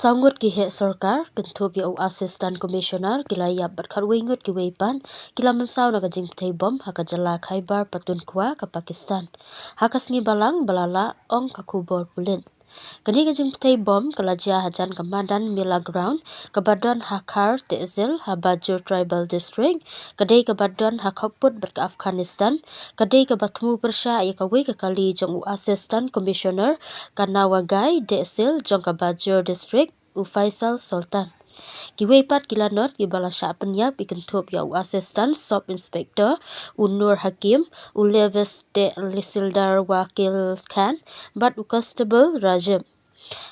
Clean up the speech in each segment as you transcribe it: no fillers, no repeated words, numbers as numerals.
Sangut ki he sarkar kentup ya assistant commissioner kila ya berkat wingut ki weipan kila Mynsaw na Jingpynbthei bom haka jala Khyber Pakhtunkhwa ke Pakistan haka sngi balang balala ong kakubor pulin kani Jingpynbthei bom kelajia hajan kemadan mila ground kebadan hakar tehzil habajur tribal district kadai kebadan Khappud ber Afghanistan kadai kebatmu persya ya kawi kekali jong assistant commissioner kanawagai tehzil jong kabajur district Ophisar Sultan Kiweipat kilanot kibala sya penyap ikentup ya assistant sub inspector Nur Hakim Uleves de Lisildar Wakil Khan bat constable Rajab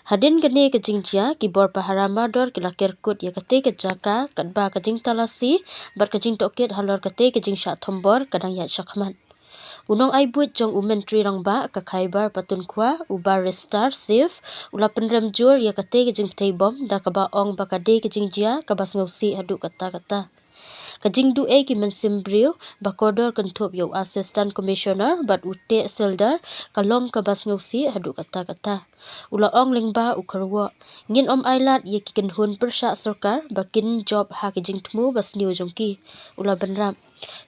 Hadien kene kejingjia kibor paharamador kila kirkut ya kate kejaka katba kejing talasi bat kejing toket halor kate kejing sya thombor kadang ya syakman Unong aibut jong umentri rangba ke Khyber Pakhtunkhwa ubar restar sif ula penrem jur ya kate Jingpynbthei bom da kaba ong bakade kejingjia kabas ngausi hadu kata-kata Kajing du ki mensimbriu bakodor kentup yo assistant commissioner bat ute sildar kalom kabas ngausi hadu kata-kata ula ong lingba ukarwa ngin ailat ye kiken hun persya sarkar bakin job ha kijing temu bas new jongki ula benram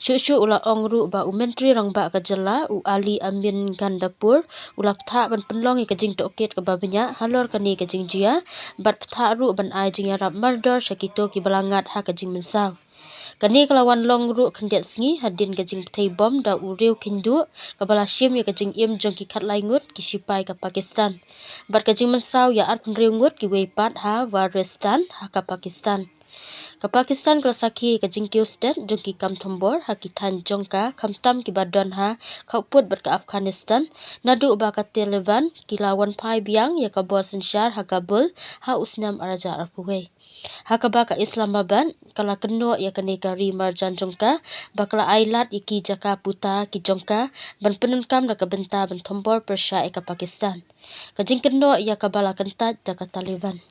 Syuk ula ong ru ba umentri rangba kajala u Ali Amin Gandapur ula ptha ban penlong ye kajing toket ke babnya halor kani kajing jia bat ptha ru ban ai jing yarap mardor syakito ki balangat ha kajing Mynsaw Kani kelawan long ru kendet sngi Hadien Jingpynbthei bom da uriu kindu kabala syim ya kajing im jong ki khat laingut ki sipai ke Pakistan bat kajing Mynsaw ya at penriungut ki weipat ha waristan ha ke Pakistan Ke Pakistan kelasaki kajing kiu state jong ki kam thombor ha ki than jong ka kamtam ki badan ha Khappud ber ke Afghanistan nadu ba ka Taliban ki lawan pai biang ya ka bosen syar ha Kabul ha usnam araja rapuwe ha ka ba ka Islamabad kala keno ya kane kari marjan jongka bakla ailat iki jaka puta ki jongka ban penunkam da ka benta ban thombor persya ke Pakistan kajing keno ya ka bala kentat da ka Taliban